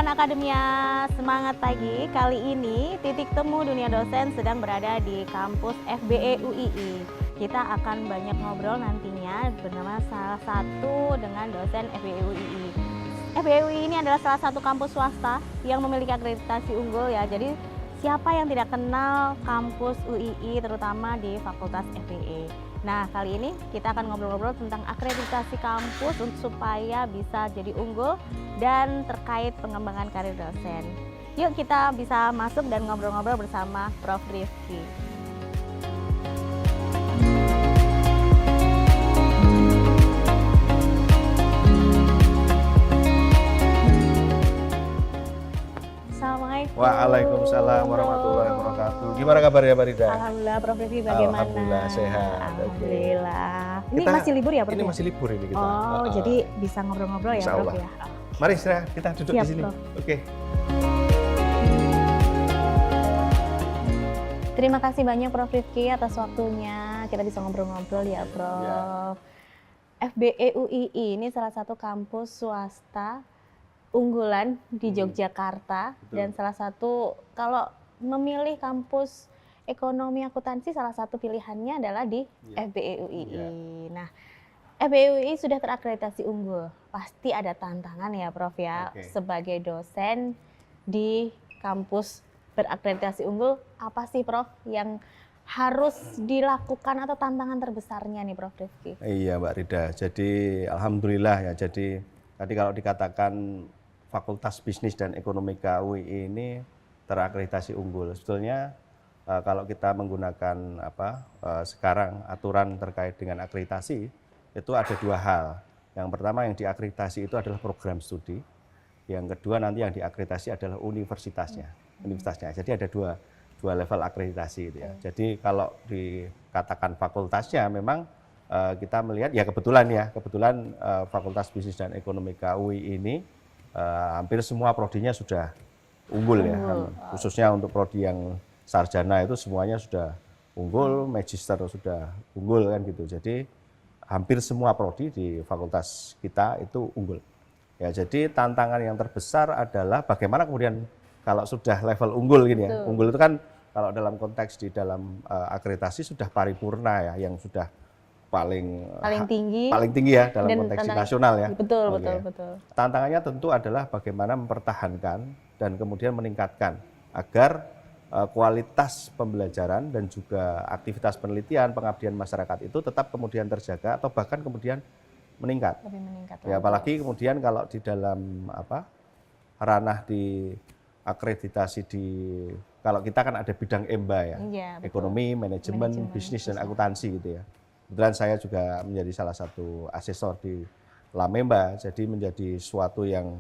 rekan Akademia Semangat Pagi. Kali ini titik temu dunia dosen sedang berada di kampus FBE UII. Kita akan banyak ngobrol nantinya bernama salah satu dengan dosen FBE UII. FBE UII ini adalah salah satu kampus swasta yang memiliki akreditasi unggul ya. Jadi siapa yang tidak kenal kampus UII terutama di Fakultas FBE. Nah, kali ini kita akan ngobrol-ngobrol tentang akreditasi kampus supaya bisa jadi unggul dan terkait pengembangan karir dosen. Yuk kita bisa masuk dan ngobrol-ngobrol bersama Prof. Rifki. Assalamualaikum. Waalaikumsalam warahmatullahi wabarakatuh. Gimana kabarnya Mbak Rida? Alhamdulillah, Prof. Rifki bagaimana? Alhamdulillah sehat. Alhamdulillah. Ini Kita, masih libur ya, Prof? Ini masih libur ini kita. Oh, jadi bisa ngobrol-ngobrol ya, Prof ya? Mari istirahat, kita duduk Siap, di sini. Prof. Oke. Terima kasih banyak Prof. Rifki atas waktunya. Kita bisa ngobrol-ngobrol ya, Prof. Ya. FBE UII ini salah satu kampus swasta unggulan di Yogyakarta. Betul. Dan salah satu kalau memilih kampus ekonomi akuntansi salah satu pilihannya adalah di FBE UII. Ya. Nah, FBE UII sudah terakreditasi unggul. Pasti ada tantangan ya, Prof ya. Oke. Sebagai dosen di kampus berakreditasi unggul, apa sih Prof yang harus dilakukan atau tantangan terbesarnya nih Prof Rifki? Iya Mbak Rida, jadi alhamdulillah ya. Jadi tadi kalau dikatakan Fakultas Bisnis dan Ekonomika UII ini terakreditasi unggul. Sebetulnya kalau kita menggunakan sekarang aturan terkait dengan akreditasi itu ada dua hal. Yang pertama yang diakreditasi itu adalah program studi. Yang kedua nanti yang diakreditasi adalah universitasnya. Jadi ada dua level akreditasi gitu ya. Jadi kalau dikatakan fakultasnya memang kita melihat ya kebetulan Fakultas Bisnis dan Ekonomika UII ini hampir semua prodinya sudah unggul ya. Khususnya untuk prodi yang sarjana itu semuanya sudah unggul, magister sudah unggul kan gitu. Jadi hampir semua prodi di fakultas kita itu unggul. Ya, jadi tantangan yang terbesar adalah bagaimana kemudian kalau sudah level unggul gini ya. Unggul itu kan kalau dalam konteks di dalam akreditasi sudah paripurna ya, yang sudah paling tinggi ya dalam konteks nasional ya. Betul. Tantangannya tentu adalah bagaimana mempertahankan dan kemudian meningkatkan agar kualitas pembelajaran dan juga aktivitas penelitian pengabdian masyarakat itu tetap kemudian terjaga atau bahkan kemudian meningkat. Lebih meningkat. Ya, apalagi kemudian kalau di dalam ranah di akreditasi kalau kita kan ada bidang EMBA ya, ekonomi, manajemen, bisnis dan akuntansi gitu ya. Kebetulan saya juga menjadi salah satu asesor di Lamemba, jadi menjadi suatu yang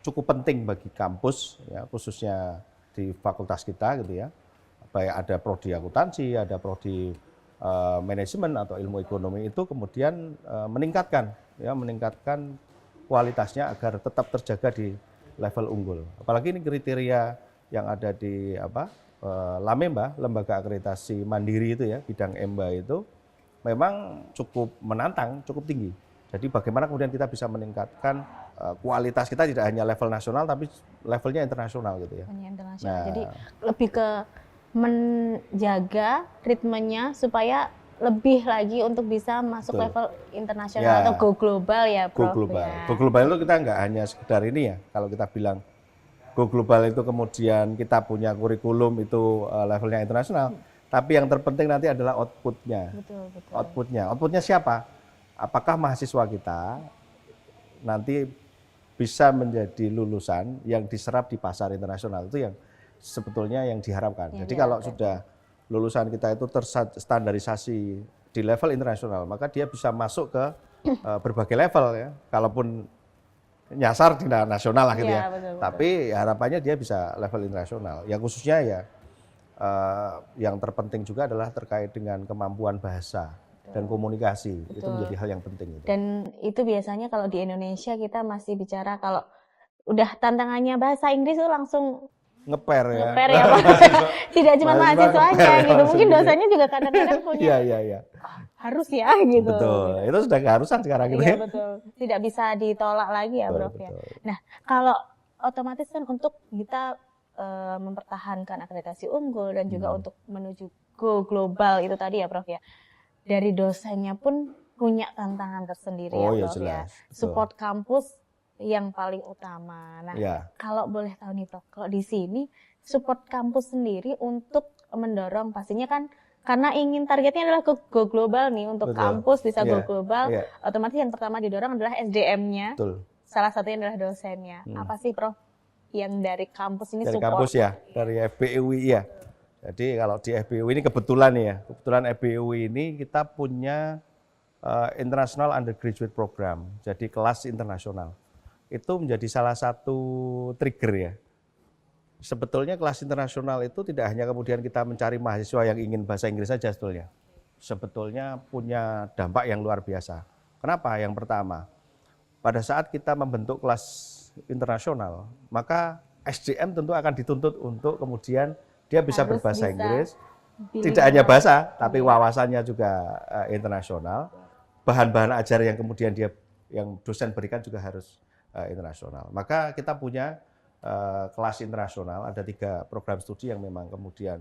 cukup penting bagi kampus ya, khususnya di fakultas kita gitu ya. Baik ada prodi akuntansi, ada prodi manajemen atau ilmu ekonomi itu kemudian meningkatkan kualitasnya agar tetap terjaga di level unggul. Apalagi ini kriteria yang ada di Lamemba, lembaga akreditasi mandiri itu ya, bidang EMBA itu memang cukup menantang, cukup tinggi. Jadi bagaimana kemudian kita bisa meningkatkan kualitas kita tidak hanya level nasional tapi levelnya internasional gitu ya. Internasional. Nah, jadi lebih ke menjaga ritmenya supaya lebih lagi untuk bisa masuk level internasional atau go global ya, Prof. Go global. Ya. Go global itu kita nggak hanya sekedar ini ya. Kalau kita bilang go global itu kemudian kita punya kurikulum itu levelnya internasional, tapi yang terpenting nanti adalah outputnya. Betul. Outputnya siapa? Apakah mahasiswa kita nanti bisa menjadi lulusan yang diserap di pasar internasional, itu yang sebetulnya yang diharapkan. Jadi kalau sudah lulusan kita itu terstandarisasi di level internasional, maka dia bisa masuk ke berbagai level ya. Kalaupun nyasar di nasional lah gitu ya. Betul. Tapi harapannya dia bisa level internasional. Yang khususnya ya yang terpenting juga adalah terkait dengan kemampuan bahasa dan komunikasi. Itu menjadi hal yang penting. Dan itu biasanya kalau di Indonesia kita masih bicara kalau udah tantangannya bahasa Inggris itu langsung ngeper ya Pak. Tidak cuma mahasiswanya gitu, mungkin dosennya juga kadang-kadang punya harus ya gitu. Betul, itu sudah keharusan sekarang gitu ya. Betul, tidak bisa ditolak lagi ya, Prof ya. Nah, kalau otomatis kan untuk kita mempertahankan akreditasi unggul dan juga untuk menuju go global itu tadi ya Prof ya. Dari dosennya pun punya tantangan tersendiri ya Prof ya. Betul. Support kampus yang paling utama. Nah, kalau boleh tahu nih Prof, kalau di sini support kampus sendiri untuk mendorong pastinya kan karena ingin targetnya adalah go global nih untuk kampus bisa go global, otomatis yang pertama didorong adalah SDM-nya. Salah satunya adalah dosennya. Apa sih Prof yang dari kampus ini dari support? kampus ya, dari FBUI ya. Jadi kalau di FBUI ini kebetulan FBUI ini kita punya International Undergraduate Program, jadi kelas internasional. Itu menjadi salah satu trigger ya. Sebetulnya kelas internasional itu tidak hanya kemudian kita mencari mahasiswa yang ingin bahasa Inggris saja sebetulnya. Sebetulnya punya dampak yang luar biasa. Kenapa? Yang pertama, pada saat kita membentuk kelas internasional, maka SDM tentu akan dituntut untuk kemudian dia bisa berbahasa Inggris, tidak hanya bahasa, tapi wawasannya juga internasional. Bahan-bahan ajar yang kemudian yang dosen berikan juga harus internasional. Maka kita punya kelas internasional, ada 3 program studi yang memang kemudian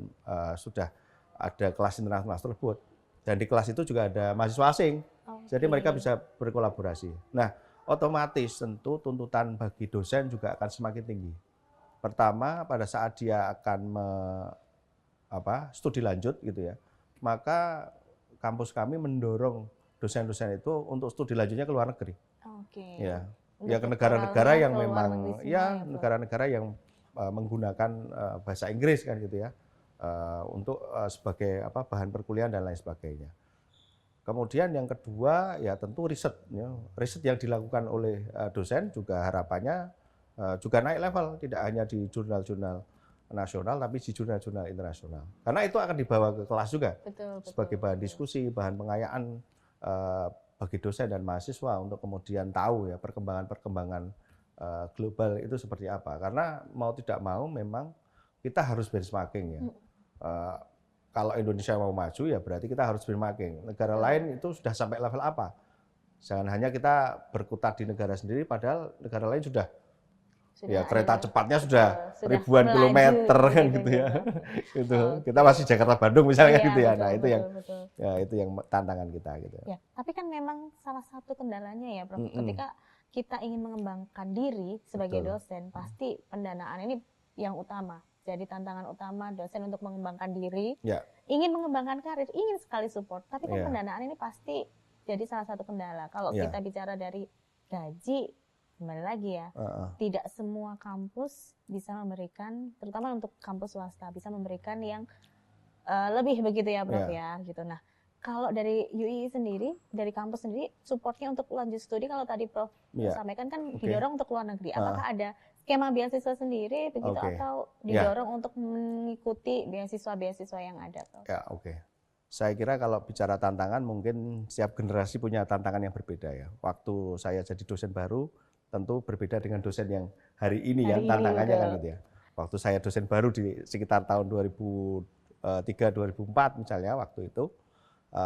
sudah ada kelas internasional tersebut. Dan di kelas itu juga ada mahasiswa asing, jadi mereka bisa berkolaborasi. Nah, otomatis tentu tuntutan bagi dosen juga akan semakin tinggi. Pertama, pada saat dia akan studi lanjut gitu ya, maka kampus kami mendorong dosen-dosen itu untuk studi lanjutnya ke luar negeri. Ya ke negara-negara yang memang negara-negara yang menggunakan bahasa Inggris kan gitu ya, untuk sebagai bahan perkuliahan dan lain sebagainya. Kemudian yang kedua ya tentu riset yang dilakukan oleh dosen juga harapannya juga naik level, tidak hanya di jurnal-jurnal nasional tapi di jurnal-jurnal internasional. Karena itu akan dibawa ke kelas juga sebagai bahan diskusi, bahan pengayaan bagi dosen dan mahasiswa untuk kemudian tahu ya perkembangan global itu seperti apa. Karena mau tidak mau memang kita harus benchmarking ya. Kalau Indonesia mau maju ya berarti kita harus benchmarking. Negara lain itu sudah sampai level apa? Jangan hanya kita berkutat di negara sendiri, padahal negara lain sudah ya kereta cepatnya sudah ribuan kilometer kan gitu ya. Itu kita masih Jakarta Bandung misalnya gitu ya. Nah itu yang tantangan kita gitu. Ya, tapi kan memang salah satu kendalanya ya Prof, ketika kita ingin mengembangkan diri sebagai dosen, pasti pendanaan ini yang utama. Jadi tantangan utama dosen untuk mengembangkan diri, ingin mengembangkan karir, ingin sekali support, tapi kan pendanaan ini pasti jadi salah satu kendala. Kalau kita bicara dari gaji, kembali lagi ya, tidak semua kampus bisa memberikan, terutama untuk kampus swasta, bisa memberikan yang lebih begitu ya Prof ya, gitu. Nah, kalau dari UI sendiri, dari kampus sendiri, supportnya untuk lanjut studi, kalau tadi Prof sampaikan kan didorong untuk luar negeri. Apakah ada skema beasiswa sendiri begitu atau didorong untuk mengikuti beasiswa-beasiswa yang ada? Ya, saya kira kalau bicara tantangan mungkin setiap generasi punya tantangan yang berbeda ya. Waktu saya jadi dosen baru tentu berbeda dengan dosen yang hari ini ya tantangannya kan gitu ya. Waktu saya dosen baru di sekitar tahun 2003-2004 misalnya waktu itu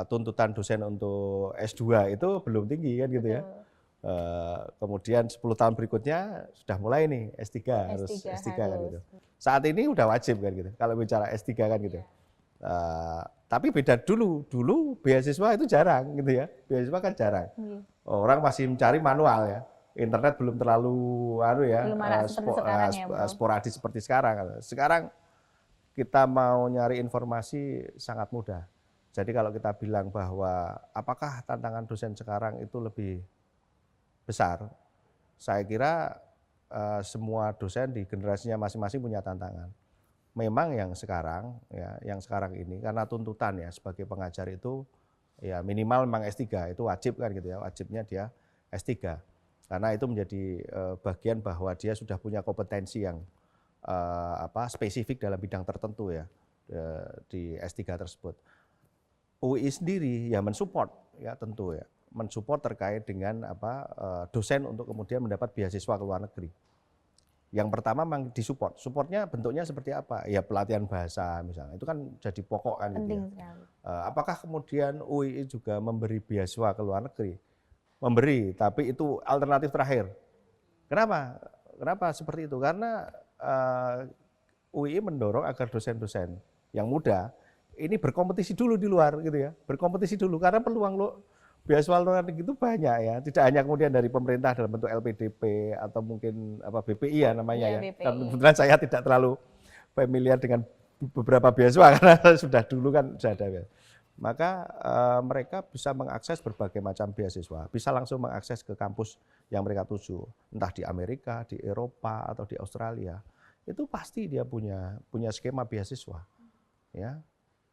tuntutan dosen untuk S2 itu belum tinggi kan gitu ya. Kemudian 10 tahun berikutnya sudah mulai nih S3 harus S3 kan gitu. Saat ini udah wajib kan gitu. Kalau bicara S3 kan gitu. Tapi beda dulu beasiswa itu jarang gitu ya. Beasiswa kan jarang. Orang masih mencari manual ya. Internet belum terlalu sporadis seperti sekarang. Sekarang kita mau nyari informasi sangat mudah. Jadi kalau kita bilang bahwa apakah tantangan dosen sekarang itu lebih besar, saya kira semua dosen di generasinya masing-masing punya tantangan. Memang yang sekarang ini karena tuntutan ya sebagai pengajar itu ya minimal memang S3 itu wajib kan gitu ya, wajibnya dia S3. Karena itu menjadi bagian bahwa dia sudah punya kompetensi yang spesifik dalam bidang tertentu ya di S3 tersebut. UI sendiri ya mensupport ya tentu ya, mensupport terkait dengan dosen untuk kemudian mendapat beasiswa ke luar negeri. Yang pertama memang disupport. Supportnya bentuknya seperti apa? Ya pelatihan bahasa misalnya. Itu kan jadi pokok kan gitu ya. Apakah kemudian UI juga memberi beasiswa ke luar negeri? Memberi, tapi itu alternatif terakhir. Kenapa? Kenapa seperti itu? Karena UII mendorong agar dosen-dosen yang muda ini berkompetisi dulu di luar gitu ya, berkompetisi dulu karena peluang beasiswa luar negeri itu banyak ya, tidak hanya kemudian dari pemerintah dalam bentuk LPDP atau mungkin apa BPI ya namanya Iya, ya. BPI. Dan kebetulan saya tidak terlalu familiar dengan beberapa beasiswa karena sudah dulu kan sudah ada ya. Maka mereka bisa mengakses berbagai macam beasiswa, bisa langsung mengakses ke kampus yang mereka tuju, entah di Amerika, di Eropa atau di Australia. Itu pasti dia punya skema beasiswa. Ya.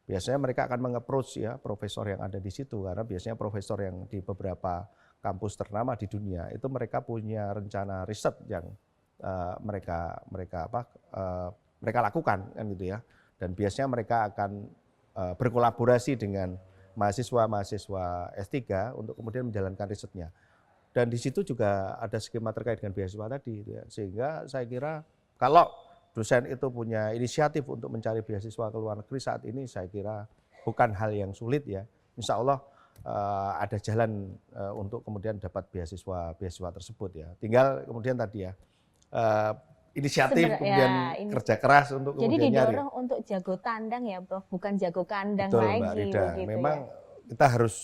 Biasanya mereka akan meng-approach ya profesor yang ada di situ karena biasanya profesor yang di beberapa kampus ternama di dunia itu mereka punya rencana riset yang mereka lakukan kan gitu ya. Dan biasanya mereka akan berkolaborasi dengan mahasiswa S3 untuk kemudian menjalankan risetnya. Dan di situ juga ada skema terkait dengan beasiswa tadi gitu ya. Sehingga saya kira kalau dosen itu punya inisiatif untuk mencari beasiswa ke luar negeri saat ini saya kira bukan hal yang sulit ya. Insya Allah ada jalan untuk kemudian dapat beasiswa tersebut ya. Tinggal kemudian tadi ya inisiatif kemudian kerja keras untuk jadi kemudian nyari. Jadi didorong untuk jago tandang ya Prof, bukan jago kandang. Betul, lagi. Mbak Rida. Begitu memang ya. Kita harus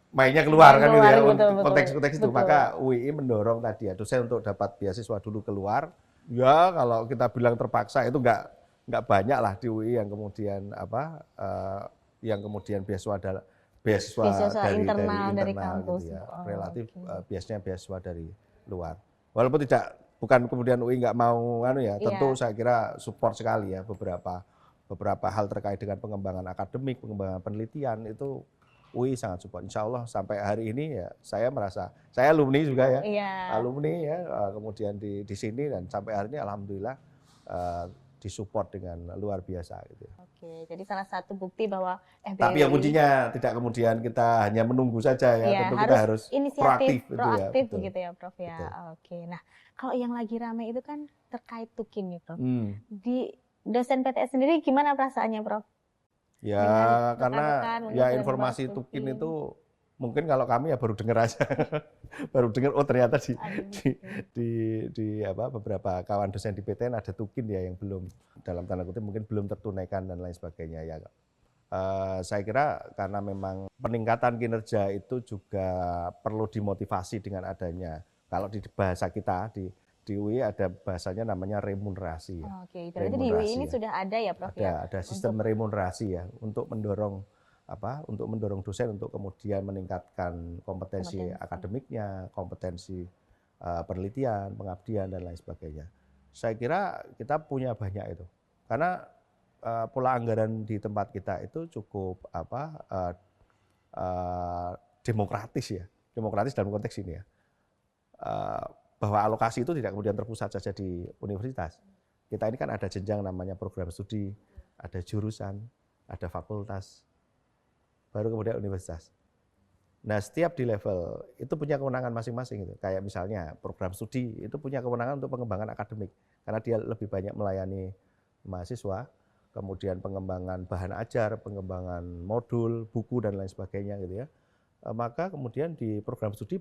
mainnya keluar kan gitu ya, betul, konteks-konteks itu. Maka UII mendorong tadi ya dosen untuk dapat beasiswa dulu keluar. Ya kalau kita bilang terpaksa itu nggak banyak lah di UII yang kemudian yang kemudian beasiswa dari internal kampus. Gitu ya. Relatif biasanya beasiswa dari luar. Walaupun bukan kemudian UII nggak mau tentu saya kira support sekali ya beberapa hal terkait dengan pengembangan akademik, pengembangan penelitian itu UII sangat support. Insya Allah sampai hari ini ya saya merasa, saya alumni juga ya, alumni ya, kemudian di sini dan sampai hari ini alhamdulillah disupport dengan luar biasa gitu. Oke, jadi salah satu bukti bahwa FBUI. Tapi yang kuncinya tidak kemudian kita hanya menunggu saja ya, tentu kita harus proaktif ya, begitu ya Prof ya. Betul. Oke, nah kalau yang lagi ramai itu kan terkait tukin nih Prof. Di dosen PTS sendiri gimana perasaannya Prof? Ya karena ya informasi tukin itu mungkin kalau kami ya baru dengar aja, baru dengar oh ternyata di beberapa kawan dosen di PTN ada tukin ya yang belum dalam tanda kutip mungkin belum tertunaikan dan lain sebagainya ya. Saya kira karena memang peningkatan kinerja itu juga perlu dimotivasi dengan adanya kalau di bahasa kita di UI ada bahasanya namanya remunerasi. Ya. Oke, berarti di UI ini sudah ada ya Prof ya? Ada sistem remunerasi ya untuk mendorong dosen untuk kemudian meningkatkan kompetensi akademiknya, kompetensi penelitian, pengabdian dan lain sebagainya. Saya kira kita punya banyak itu. Karena pola anggaran di tempat kita itu cukup demokratis ya. Demokratis dalam konteks ini ya. Bahwa alokasi itu tidak kemudian terpusat saja di universitas. Kita ini kan ada jenjang namanya program studi, ada jurusan, ada fakultas, baru kemudian universitas. Nah, setiap di level itu punya kewenangan masing-masing gitu. Kayak misalnya program studi itu punya kewenangan untuk pengembangan akademik karena dia lebih banyak melayani mahasiswa, kemudian pengembangan bahan ajar, pengembangan modul, buku dan lain sebagainya gitu ya. Maka kemudian di program studi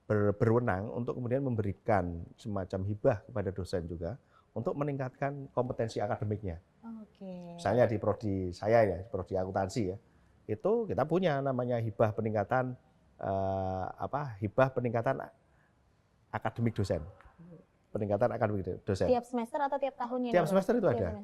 berwenang untuk kemudian memberikan semacam hibah kepada dosen juga untuk meningkatkan kompetensi akademiknya. Misalnya di prodi saya ya, di prodi akuntansi ya, itu kita punya namanya hibah peningkatan akademik dosen. Peningkatan akademik dosen. Tiap semester atau tiap tahunnya? Tiap semester itu ada.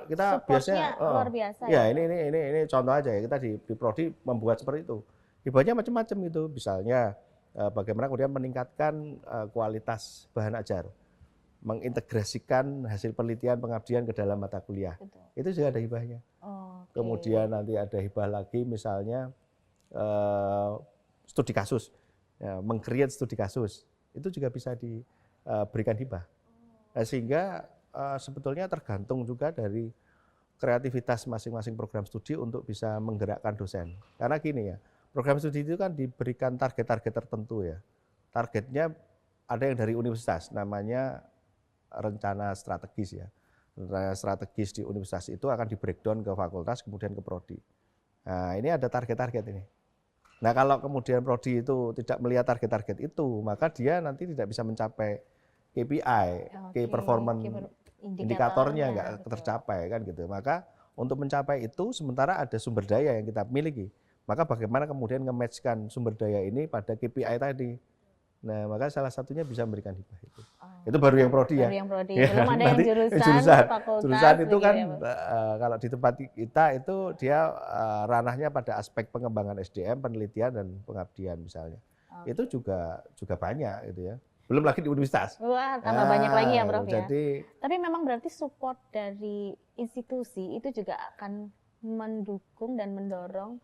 Kita biasanya luar biasa. Ya, ini contoh aja ya, kita di prodi membuat seperti itu. Hibahnya macam-macam itu, misalnya bagaimana kemudian meningkatkan kualitas bahan ajar, mengintegrasikan hasil penelitian pengabdian ke dalam mata kuliah. Betul. Itu juga ada hibahnya. Kemudian nanti ada hibah lagi misalnya studi kasus, ya, meng-create studi kasus, itu juga bisa diberikan hibah. Nah, sehingga sebetulnya tergantung juga dari kreativitas masing-masing program studi untuk bisa menggerakkan dosen. Karena gini ya, program studi itu kan diberikan target-target tertentu ya. Targetnya ada yang dari universitas, namanya rencana strategis ya. Rencana strategis di universitas itu akan di-breakdown ke fakultas, kemudian ke prodi. Nah, ini ada target-target ini. Nah, kalau kemudian prodi itu tidak melihat target-target itu, maka dia nanti tidak bisa mencapai KPI, Key Oke, Performance indikatornya nggak betul. tercapai kan gitu. Maka untuk mencapai itu sementara ada sumber daya yang kita miliki. Maka bagaimana kemudian nge-match-kan sumber daya ini pada KPI tadi. Nah, maka salah satunya bisa memberikan hibah itu. Oh, Itu baru yang prodi ya. baru yang prodi, Ya, belum ada yang nanti jurusan, fakultas jurusan itu begitu kan ya, Prof? kalau di tempat kita itu dia ranahnya pada aspek pengembangan SDM, penelitian dan pengabdian misalnya. Oke. Itu juga banyak gitu ya. Belum lagi di universitas. Wah, tambah banyak lagi ya, Prof ya. Jadi Tapi memang berarti support dari institusi itu juga akan mendukung dan mendorong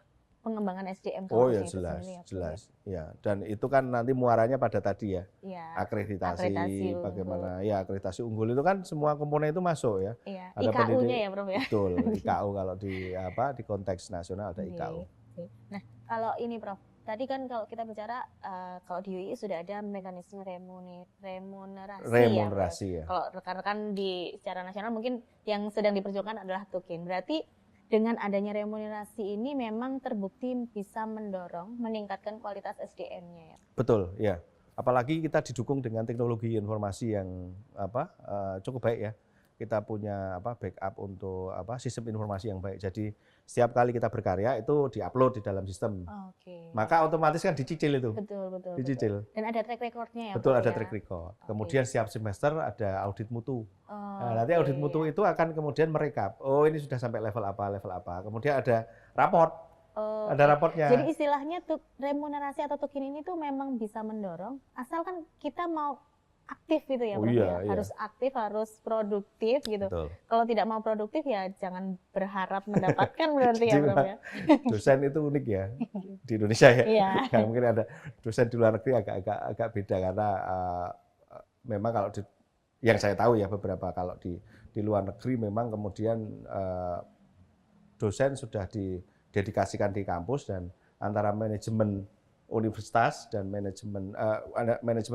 pengembangan SDM oh kampusnya ya itu jelas, sendiri ya, Prof, jelas. Ya, dan itu kan nanti muaranya pada tadi ya. ya? Akreditasi, Akreditasi unggul. bagaimana ya akreditasi unggul itu kan semua komponen itu masuk ya. Iya, Ada IKU-nya ya, Prof ya. betul, IKU kalau di konteks nasional ada IKU. Oke. Nah, kalau ini Prof, tadi kan kalau kita bicara kalau di UI sudah ada mekanisme remunerasi, Remunerasi ya. ya. Kalau rekan-rekan di secara nasional mungkin yang sedang diperjuangkan adalah tukin. Berarti dengan adanya remunerasi ini memang terbukti bisa mendorong meningkatkan kualitas SDM-nya ya. Betul, ya. Apalagi kita didukung dengan teknologi informasi yang cukup baik ya. Kita punya backup untuk sistem informasi yang baik. Jadi setiap kali kita berkarya itu diupload di dalam sistem. Oke. Maka otomatis kan dicicil itu. Betul. Dicicil. Dan ada track record-nya ya. Betul, Prof, ada ya? track record. Oke. Kemudian setiap semester ada audit mutu. Nah, nanti Oke, audit mutu ya. itu akan kemudian merekap. Oh, ini sudah sampai level apa. Kemudian ada raport. Oh, Ada oke. raportnya. Jadi istilahnya remunerasi atau tukin ini tuh memang bisa mendorong asalkan kita mau aktif gitu ya, Oh, Prof, iya, ya. iya. Harus aktif, harus produktif gitu. Betul. Kalau tidak mau produktif ya jangan berharap mendapatkan berarti ya, Jadi Prof ya. dosen itu unik ya di Indonesia ya. Iya. Ya, mungkin ada dosen di luar negeri agak beda karena memang kalau yang saya tahu ya beberapa kalau di luar negeri memang kemudian dosen sudah didedikasikan di kampus dan antara manajemen universitas dan manajemen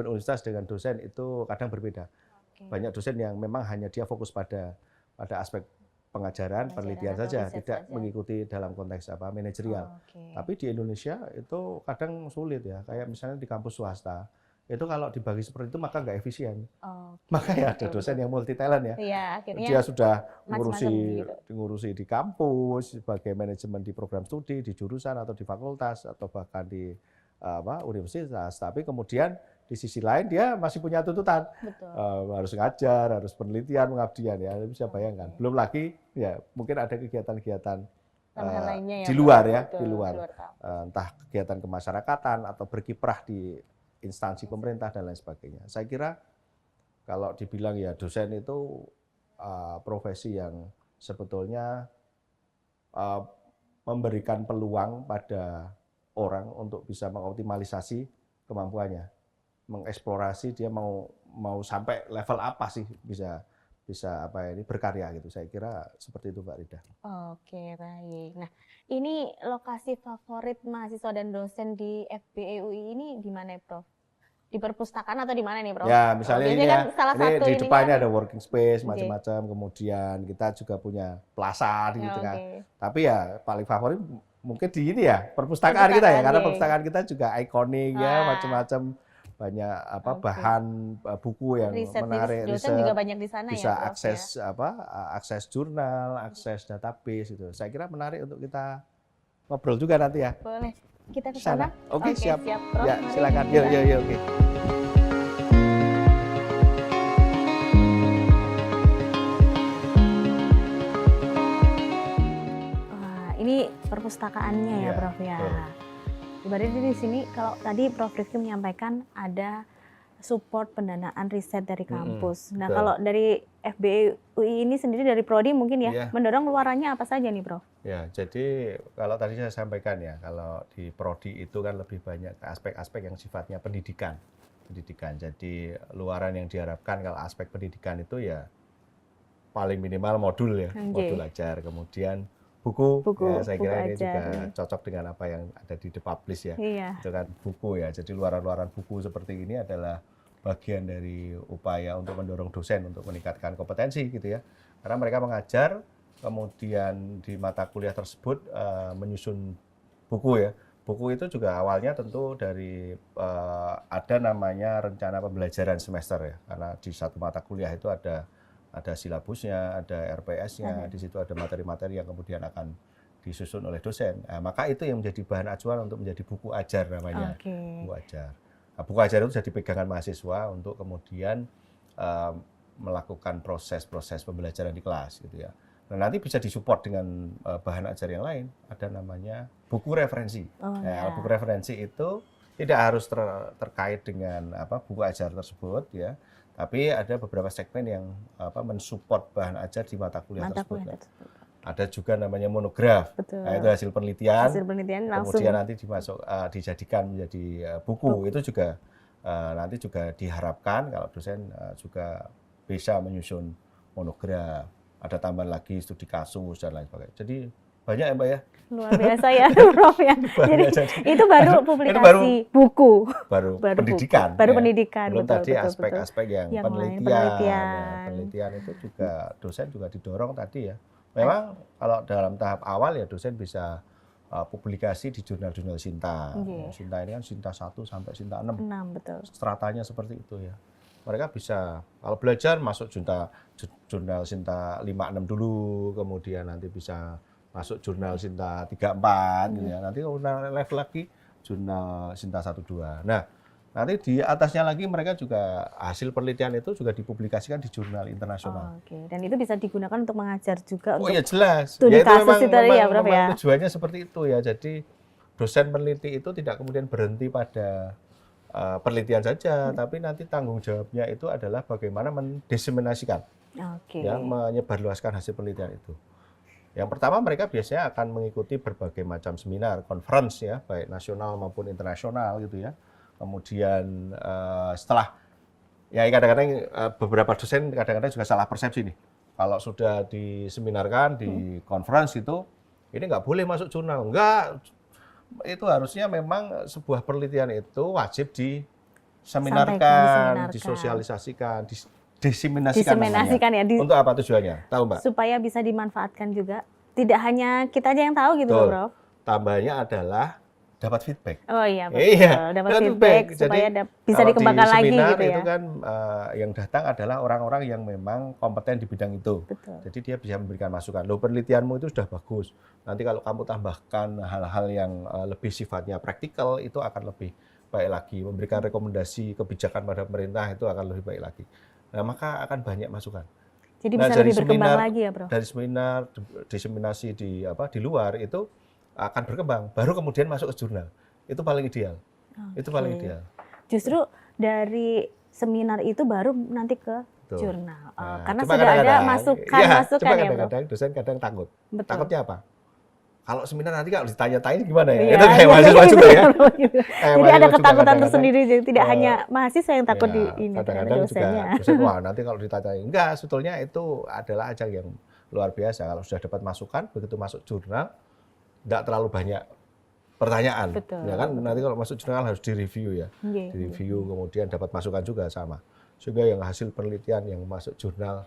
universitas dengan dosen itu kadang berbeda. Oke. Banyak dosen yang memang hanya dia fokus pada aspek pengajaran, penelitian atau saja, riset tidak saja. mengikuti dalam konteks manajerial. Oke. Tapi di Indonesia itu kadang sulit ya, kayak misalnya di kampus swasta, itu kalau dibagi seperti itu maka nggak efisien. Oke. Makanya ada dosen yang multi talent ya. Iya, akhirnya Dia sudah macam-macam gitu. ngurusi di kampus, sebagai manajemen di program studi, di jurusan atau di fakultas atau bahkan di universitas. Tapi kemudian di sisi lain dia masih punya tuntutan. Betul. Harus ngajar, harus penelitian, pengabdian ya, bisa bayangkan. Oke. Belum lagi ya mungkin ada kegiatan-kegiatan Hal-hal lainnya ya, di Prof. luar ya, Betul, di luar. kampus. Entah kegiatan kemasyarakatan atau berkiprah di instansi pemerintah dan lain sebagainya. Saya kira kalau dibilang ya dosen itu profesi yang sebetulnya memberikan peluang pada orang untuk bisa mengoptimalisasi kemampuannya, mengeksplorasi dia mau sampai level apa sih bisa berkarya gitu. Saya kira seperti itu, Mbak Rida. Oke, baik. Nah, ini lokasi favorit mahasiswa dan dosen di FBE UI ini di mana, Prof? Di perpustakaan atau di mana nih, Prof? Ya, misalnya Biasanya ini ya, kan salah ini satu di ininya depannya ada working space Oke. macam-macam, kemudian kita juga punya plaza di Ya, tengah. oke. Tapi ya paling favorit mungkin di ini ya, perpustakaan kita ya, Perpustakaan, karena oke. perpustakaan kita juga ikonik ya, Wah. macam-macam banyak Oke. bahan buku yang Riset menarik, dosen juga banyak di sana bisa ya, Prof, akses ya? akses jurnal, akses database itu. Saya kira menarik untuk kita ngobrol juga nanti ya. Boleh. Kita ke Di sana. sana? Oke, siap. Prof. Ya, Mari silakan. kita- Yuk, oke. Wah, ini perpustakaannya ya, Iya, Prof ya. betul. Ibaratnya di sini kalau tadi Prof Rifki menyampaikan ada support pendanaan riset dari kampus. Nah, betul. kalau dari FBE UI ini sendiri dari prodi mungkin ya Iya. mendorong luarannya apa saja nih, Prof? Ya, jadi kalau tadi saya sampaikan ya, kalau di prodi itu kan lebih banyak ke aspek-aspek yang sifatnya pendidikan. Jadi luaran yang diharapkan kalau aspek pendidikan itu ya paling minimal modul ya, Oke. modul ajar, kemudian buku, ya, saya buku kira ini ajar, juga ya. cocok dengan apa yang ada di The Publish ya. Iya. Itu kan buku ya, jadi luaran-luaran buku seperti ini adalah bagian dari upaya untuk mendorong dosen untuk meningkatkan kompetensi gitu ya. Karena mereka mengajar, kemudian di mata kuliah tersebut menyusun buku ya, buku itu juga awalnya tentu dari ada namanya rencana pembelajaran semester ya, karena di satu mata kuliah itu ada silabusnya, ada RPS-nya, di situ ada materi-materi yang kemudian akan disusun oleh dosen. Nah, maka itu yang menjadi bahan acuan untuk menjadi buku ajar namanya. Buku ajar. Nah, buku ajar itu jadi pegangan mahasiswa untuk kemudian melakukan proses-proses pembelajaran di kelas gitu ya. Nah, nanti bisa disupport dengan bahan ajar yang lain. Ada namanya buku referensi. Buku referensi itu tidak harus terkait dengan buku ajar tersebut ya. Tapi ada beberapa segmen yang mensupport bahan ajar di mata kuliah tersebut. Ada juga namanya monograf. Nah, itu hasil penelitian langsung. Kemudian nanti dijadikan menjadi buku. Itu juga nanti juga diharapkan kalau dosen juga bisa menyusun monograf. Ada tambahan lagi studi kasus dan lain sebagainya. Jadi banyak ya Mbak ya. Luar biasa ya Prof ya. Jadi itu baru publikasi buku. Baru pendidikan. Baru pendidikan. Belum tadi aspek-aspek yang penelitian. Penelitian itu juga dosen juga didorong tadi ya. Memang kalau dalam tahap awal ya dosen bisa publikasi di jurnal-jurnal Sinta. Sinta ini kan Sinta 1 sampai Sinta 6. Betul. Stratanya seperti itu ya. Mereka bisa kalau belajar masuk jurnal Sinta 5-6 dulu, kemudian nanti bisa masuk jurnal Sinta 3-4 gitu ya. Nanti level lagi jurnal Sinta 1-2. Nah, nanti di atasnya lagi mereka juga hasil penelitian itu juga dipublikasikan di jurnal internasional. Dan itu bisa digunakan untuk mengajar juga. Ya jelas. Studi kasus itu ya, Prof ya. Tujuannya seperti itu ya. Jadi dosen peneliti itu tidak kemudian berhenti pada penelitian saja, tapi nanti tanggung jawabnya itu adalah bagaimana mendiseminasikan, ya, menyebarluaskan hasil penelitian itu. Yang pertama mereka biasanya akan mengikuti berbagai macam seminar, conference ya, baik nasional maupun internasional gitu ya. Kemudian setelah, ya kadang-kadang beberapa dosen kadang-kadang juga salah persepsi nih. Kalau sudah diseminarkan di conference itu, ini nggak boleh masuk jurnal, enggak. Itu harusnya memang sebuah penelitian itu wajib diseminarkan, disosialisasikan, diseminasikan ya. Untuk apa tujuannya? Tahu Mbak? Supaya bisa dimanfaatkan juga. Tidak hanya kita aja yang tahu gitu, Prof. Tambahannya adalah dapat feedback. Oh iya, betul. Dapat feedback supaya bisa dikembangkan lagi gitu ya. Itu kan yang datang adalah orang-orang yang memang kompeten di bidang itu. Betul. Jadi dia bisa memberikan masukan. Loh, penelitianmu itu sudah bagus. Nanti kalau kamu tambahkan hal-hal yang lebih sifatnya praktikal itu akan lebih baik lagi. Memberikan rekomendasi kebijakan pada pemerintah itu akan lebih baik lagi. Nah, maka akan banyak masukan. Jadi bisa lebih berkembang lagi ya, Bro. Dari seminar, diseminasi di luar itu akan berkembang, baru kemudian masuk ke jurnal. Itu paling ideal. Itu paling ideal. Justru dari seminar itu baru nanti ke jurnal. Karena sudah ada masukan ya, kadang-kadang dosen kadang takut. Betul. Takutnya apa? Kalau seminar nanti kalau ditanya-tanya gimana ya? Itu kayak mahasiswa juga ya. Jadi ada ketakutan tersendiri, jadi tidak hanya mahasiswa yang takut di ini, kadang-kadang juga dosen, wah nanti kalau ditanya. Enggak, sebetulnya itu adalah ajang yang luar biasa. Kalau sudah dapat masukan, begitu masuk jurnal, tidak terlalu banyak pertanyaan. Betul, Ya kan nanti kalau masuk jurnal harus direview ya. Direview kemudian dapat masukan juga sama. Sehingga yang hasil penelitian yang masuk jurnal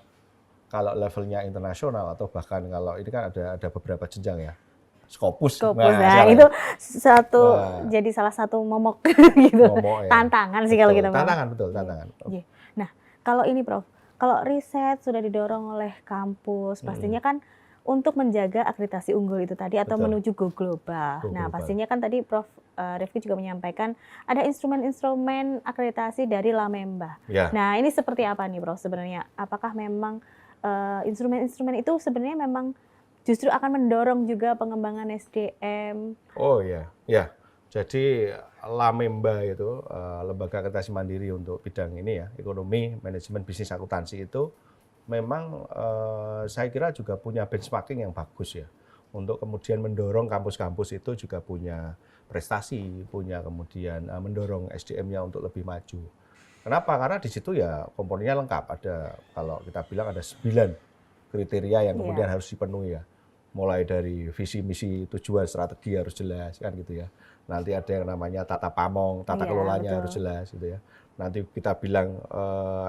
kalau levelnya internasional atau bahkan kalau ini kan ada beberapa jenjang ya. Scopus. Nah, itu jadi salah satu momok gitu. Momok, ya. Tantangan sih kalau kita tantangan betul, tantangan. Nah, kalau ini Prof, kalau riset sudah didorong oleh kampus, pastinya kan untuk menjaga akreditasi unggul itu tadi atau menuju go global. Nah, pastinya kan tadi Prof Rifki juga menyampaikan ada instrumen-instrumen akreditasi dari Lamemba. Ya. Nah, ini seperti apa nih Prof sebenarnya? Apakah memang instrumen-instrumen itu sebenarnya memang justru akan mendorong juga pengembangan SDM? Oh iya, ya. Jadi Lamemba itu lembaga akreditasi mandiri untuk bidang ini ya, ekonomi, manajemen, bisnis, akuntansi itu memang saya kira juga punya benchmarking yang bagus ya. Untuk kemudian mendorong kampus-kampus itu juga punya prestasi, punya kemudian mendorong SDM-nya untuk lebih maju. Kenapa? Karena di situ ya komponennya lengkap. Ada, kalau kita bilang ada 9 kriteria yang kemudian harus dipenuhi ya. Mulai dari visi, misi, tujuan, strategi harus jelas kan gitu ya. Nanti ada yang namanya tata pamong, tata kelolanya harus jelas gitu ya. Nanti kita bilang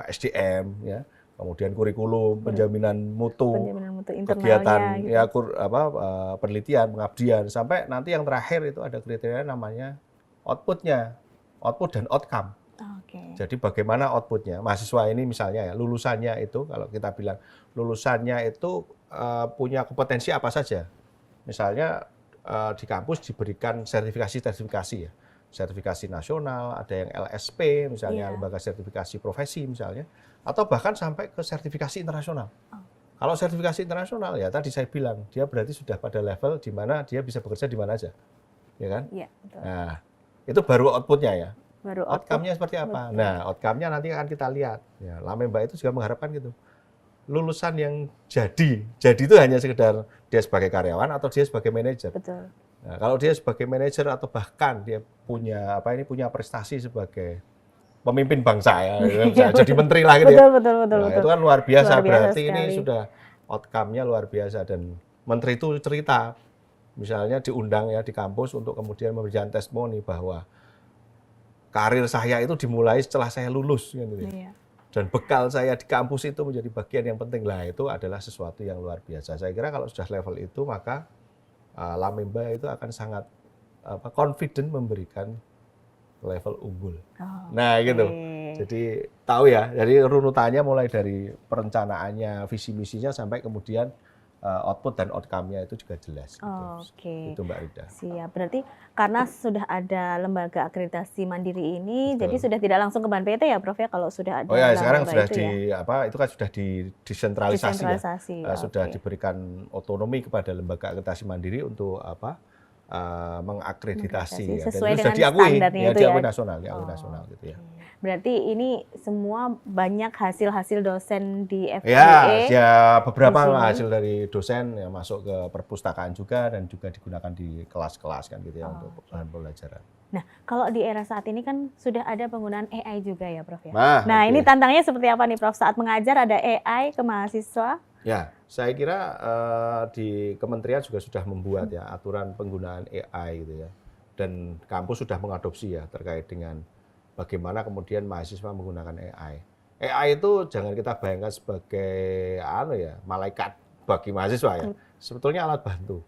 SDM ya. kemudian kurikulum, penjaminan mutu, internalnya kegiatan gitu. ya penelitian, pengabdian, sampai nanti yang terakhir itu ada kriteria namanya output dan outcome. Jadi bagaimana outputnya mahasiswa ini misalnya ya lulusannya itu kalau kita bilang lulusannya itu punya kompetensi apa saja. Misalnya di kampus diberikan sertifikasi ya, sertifikasi nasional, ada yang LSP misalnya lembaga sertifikasi profesi misalnya, atau bahkan sampai ke sertifikasi internasional. Kalau sertifikasi internasional ya tadi saya bilang dia berarti sudah pada level di mana dia bisa bekerja di mana aja, ya kan? Iya, betul. Nah itu baru outputnya ya. Baru outcome-nya seperti apa? Betul. Nah, outcome-nya nanti akan kita lihat. Ya, Lamemba itu juga mengharapkan gitu. Lulusan yang jadi itu hanya sekedar dia sebagai karyawan atau dia sebagai manajer. Betul. Nah, kalau dia sebagai manajer atau bahkan dia punya prestasi sebagai pemimpin bangsa ya, jadi menteri lah gitu ya. Betul. Nah, itu kan luar biasa berarti sekali. ini sudah outcome-nya luar biasa dan menteri itu cerita misalnya diundang ya di kampus untuk kemudian memberikan testimoni bahwa karir saya itu dimulai setelah saya lulus gitu ya. Dan bekal saya di kampus itu menjadi bagian yang penting lah, itu adalah sesuatu yang luar biasa. Saya kira kalau sudah level itu maka Lamemba itu akan sangat confident memberikan level unggul. Nah gitu. Jadi tahu ya, jadi runutannya mulai dari perencanaannya, visi misinya sampai kemudian output dan outcome-nya itu juga jelas. Itu Mbak Rida. Siap. Berarti karena sudah ada lembaga akreditasi mandiri ini, jadi sudah tidak langsung ke BAN PT ya, Prof ya, kalau sudah ada. Oh ya, sekarang sudah itu kan sudah disentralisasi ya. Sudah diberikan otonomi kepada lembaga akreditasi mandiri untuk mengakreditasi ya. Sesuai dan dengan diakui standarnya itu diakui nasional gitu ya. Berarti ini semua banyak hasil-hasil dosen di FBE. Ya beberapa hasil dari dosen yang masuk ke perpustakaan juga dan juga digunakan di kelas-kelas kan gitu ya untuk bahan pembelajaran. Nah, kalau di era saat ini kan sudah ada penggunaan AI juga ya, Prof ya. Nah, ini tantangannya seperti apa nih, Prof? Saat mengajar ada AI ke mahasiswa? Ya, saya kira di kementerian juga sudah membuat ya aturan penggunaan AI gitu ya. Dan kampus sudah mengadopsi ya terkait dengan bagaimana kemudian mahasiswa menggunakan AI. AI itu jangan kita bayangkan sebagai malaikat bagi mahasiswa ya. Sebetulnya alat bantu.